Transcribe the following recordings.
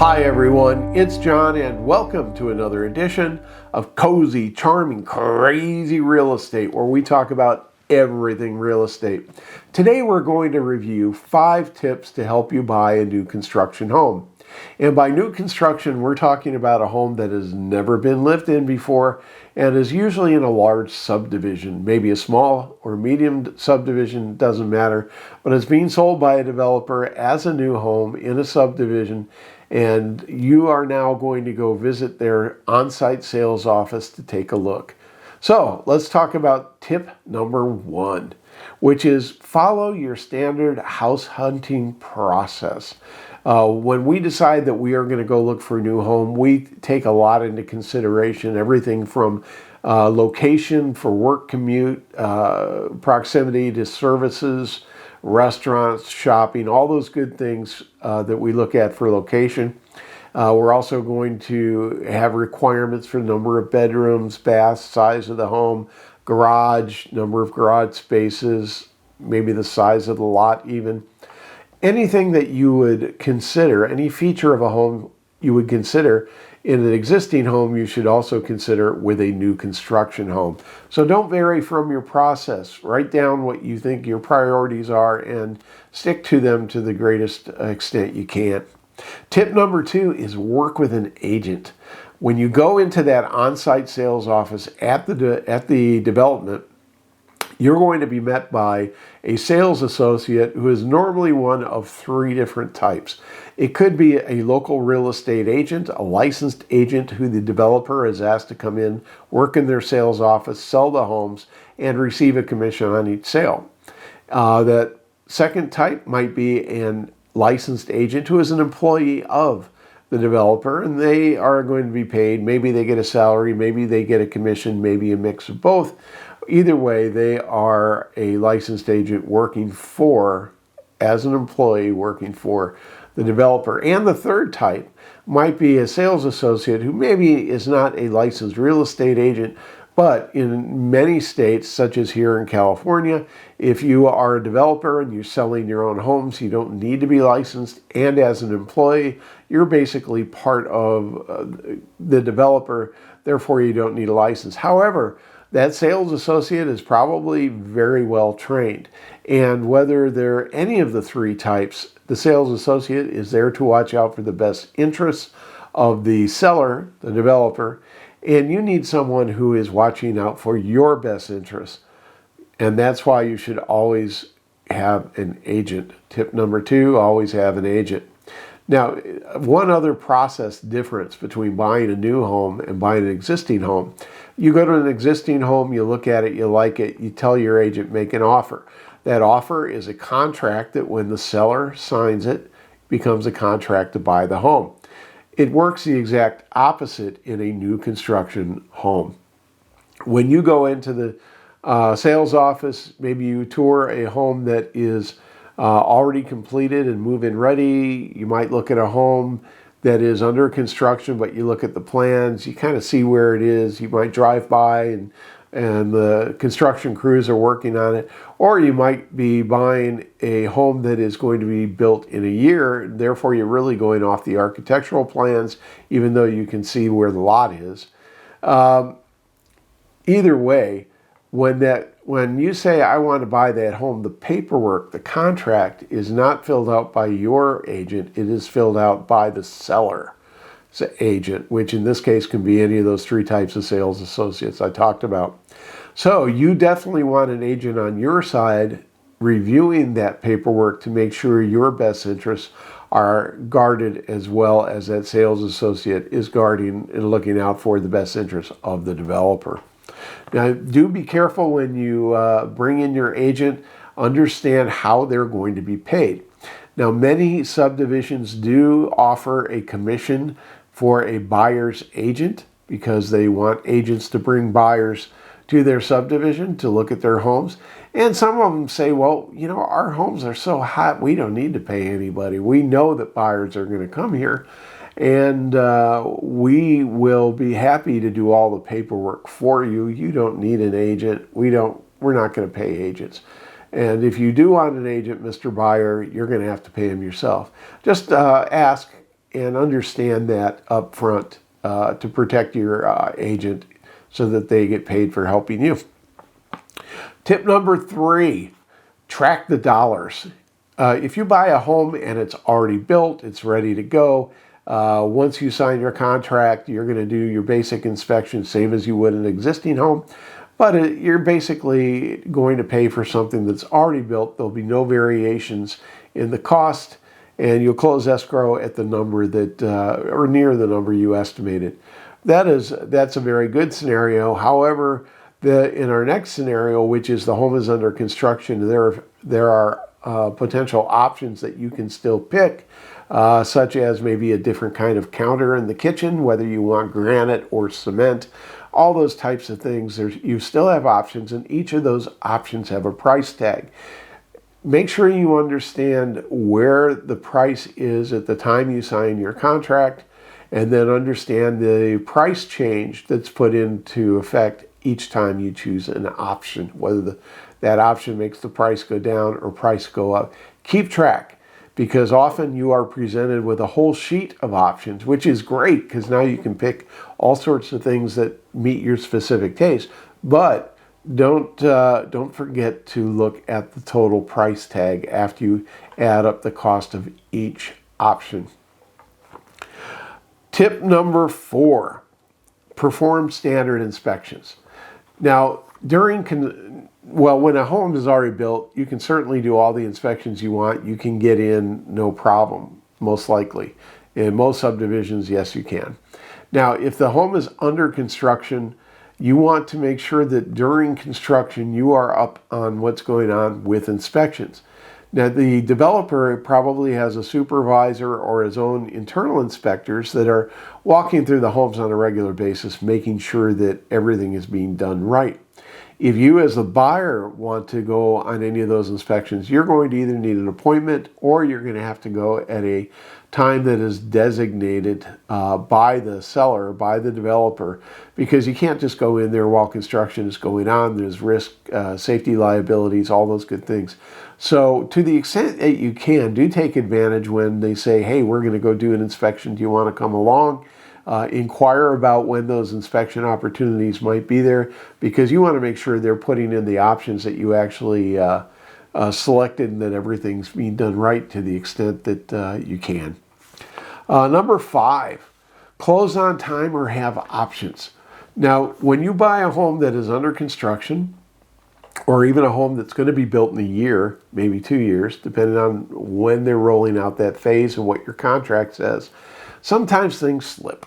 Hi everyone, it's John and welcome to another edition of Cozy, Charming, Crazy Real Estate, where we talk about everything real estate. Today we're going to review 5 tips to help you buy a new construction home. And by new construction, we're talking about a home that has never been lived in before and is usually in a large subdivision, maybe a small or medium subdivision, doesn't matter, but it's being sold by a developer as a new home in a subdivision, and you are now going to go visit their on-site sales office to take a look. So let's talk about tip number 1, which is follow your standard house hunting process. When we decide that we are going to go look for a new home, we take a lot into consideration, everything from location for work commute, proximity to services, restaurants, shopping, all those good things that we look at for location. We're also going to have requirements for number of bedrooms, baths, size of the home, garage, number of garage spaces, maybe the size of the lot even. Anything that you would consider, any feature of a home you would consider in an existing home, you should also consider with a new construction home. So don't vary from your process. Write down what you think your priorities are and stick to them to the greatest extent you can. Tip number 2 is work with an agent. When you go into that on-site sales office at the development, you're going to be met by a sales associate who is normally one of 3 different types. It could be a local real estate agent, a licensed agent who the developer has asked to come in, work in their sales office, sell the homes, and receive a commission on each sale. That second type might be an licensed agent who is an employee of the developer, and they are going to be paid. Maybe they get a salary, maybe they get a commission, maybe a mix of both. Either way, they are a licensed agent working for, as an employee working for the developer. And the third type might be a sales associate who maybe is not a licensed real estate agent, but in many states, such as here in California, if you are a developer and you're selling your own homes, you don't need to be licensed. And as an employee, you're basically part of the developer, therefore you don't need a license. However, that sales associate is probably very well trained. And whether they're any of the 3 types, the sales associate is there to watch out for the best interests of the seller, the developer, and you need someone who is watching out for your best interests. And that's why you should always have an agent. Tip number 2, always have an agent. Now, one other process difference between buying a new home and buying an existing home. You go to an existing home, you look at it, you like it, you tell your agent, make an offer. That offer is a contract that when the seller signs it, becomes a contract to buy the home. It works the exact opposite in a new construction home. When you go into the sales office, maybe you tour a home that is already completed and move-in ready. You might look at a home that is under construction, but you look at the plans, you kind of see where it is. You might drive by and the construction crews are working on it. Or you might be buying a home that is going to be built in a year, therefore you're really going off the architectural plans, even though you can see where the lot is. Either way, when you say, I want to buy that home, the paperwork, the contract is not filled out by your agent. It is filled out by the seller's agent, which in this case can be any of those 3 types of sales associates I talked about. So you definitely want an agent on your side reviewing that paperwork to make sure your best interests are guarded as well as that sales associate is guarding and looking out for the best interests of the developer. Now, do be careful when you bring in your agent. Understand how they're going to be paid. Now, many subdivisions do offer a commission for a buyer's agent because they want agents to bring buyers to their subdivision to look at their homes. And some of them say, well, you know, our homes are so hot, we don't need to pay anybody. We know that buyers are going to come here. And we will be happy to do all the paperwork for you. You don't need an agent. We're not going to pay agents. And if you do want an agent, Mr. Buyer, you're going to have to pay him yourself. Just ask and understand that up front to protect your agent so that they get paid for helping you. Tip number 3, track the dollars. If you buy a home and it's already built, it's ready to go, once you sign your contract, you're going to do your basic inspection, same as you would an existing home. But you're basically going to pay for something that's already built. There'll be no variations in the cost, and you'll close escrow at the number that, or near the number you estimated. That's a very good scenario. However, in our next scenario, which is the home is under construction, there are potential options that you can still pick, such as maybe a different kind of counter in the kitchen, whether you want granite or cement. All those types of things, you still have options, and each of those options have a price tag. Make sure you understand where the price is at the time you sign your contract, and then understand the price change that's put into effect each time you choose an option, whether that option makes the price go down or price go up. Keep track, because often you are presented with a whole sheet of options, which is great because now you can pick all sorts of things that meet your specific taste. But don't forget to look at the total price tag after you add up the cost of each option. Tip number 4, perform standard inspections. Now, when a home is already built, you can certainly do all the inspections you want. You can get in no problem, most likely. In most subdivisions, yes, you can. Now, if the home is under construction, you want to make sure that during construction you are up on what's going on with inspections. Now, the developer probably has a supervisor or his own internal inspectors that are walking through the homes on a regular basis, making sure that everything is being done right. If you as the buyer want to go on any of those inspections, you're going to either need an appointment or you're going to have to go at a time that is designated by the seller, by the developer, because you can't just go in there while construction is going on. There's risk, safety liabilities, all those good things. So to the extent that you can, do take advantage when they say, hey, we're going to go do an inspection. Do you want to come along? Inquire about when those inspection opportunities might be there, because you want to make sure they're putting in the options that you actually selected and that everything's being done right to the extent that you can. Number 5, close on time or have options. Now, when you buy a home that is under construction, or even a home that's going to be built in a year, maybe 2 years, depending on when they're rolling out that phase and what your contract says, sometimes things slip,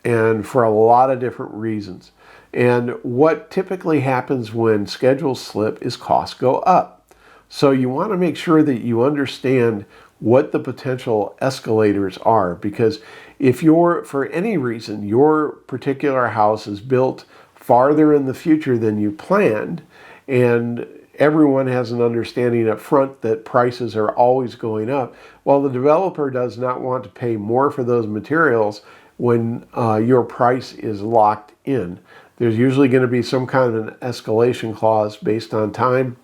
and for a lot of different reasons. And what typically happens when schedules slip is costs go up. So you want to make sure that you understand what the potential escalators are, because if for any reason, your particular house is built farther in the future than you planned, and everyone has an understanding up front that prices are always going up, well, the developer does not want to pay more for those materials when your price is locked in. There's usually going to be some kind of an escalation clause based on time.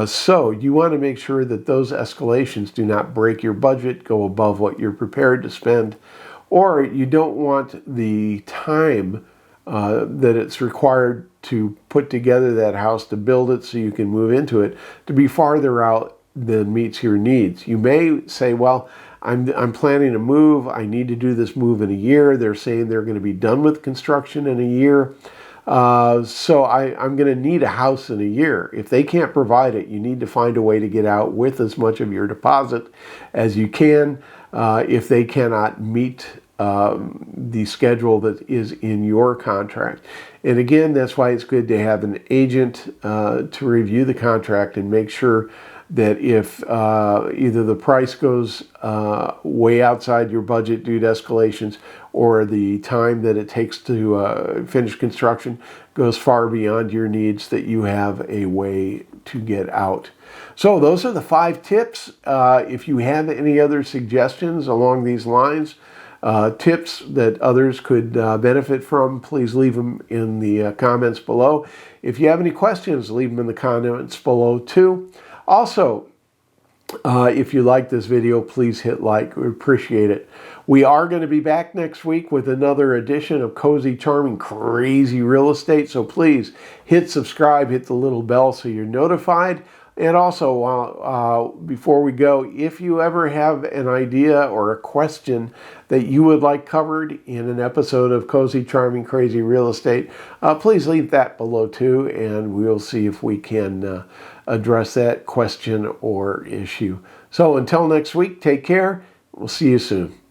So you want to make sure that those escalations do not break your budget, go above what you're prepared to spend, or you don't want the time that it's required to put together that house, to build it so you can move into it, to be farther out than meets your needs. You may say, well, I'm planning a move. I need to do this move in a year. They're saying they're going to be done with construction in a year. So I'm going to need a house in a year. If they can't provide it, you need to find a way to get out with as much of your deposit as you can. If they cannot meet the schedule that is in your contract. And again, that's why it's good to have an agent to review the contract and make sure that if either the price goes way outside your budget due to escalations, or the time that it takes to finish construction goes far beyond your needs, that you have a way to get out. So those are the 5 tips. If you have any other suggestions along these lines, tips that others could benefit from, please leave them in the comments below. If you have any questions, leave them in the comments below too. Also, If you like this video, please hit like. We appreciate it. We are going to be back next week with another edition of Cozy, Charming, Crazy Real Estate. So please hit subscribe, hit the little bell so you're notified. And also, before we go, if you ever have an idea or a question that you would like covered in an episode of Cozy, Charming, Crazy Real Estate, please leave that below too, and we'll see if we can address that question or issue. So until next week, take care. We'll see you soon.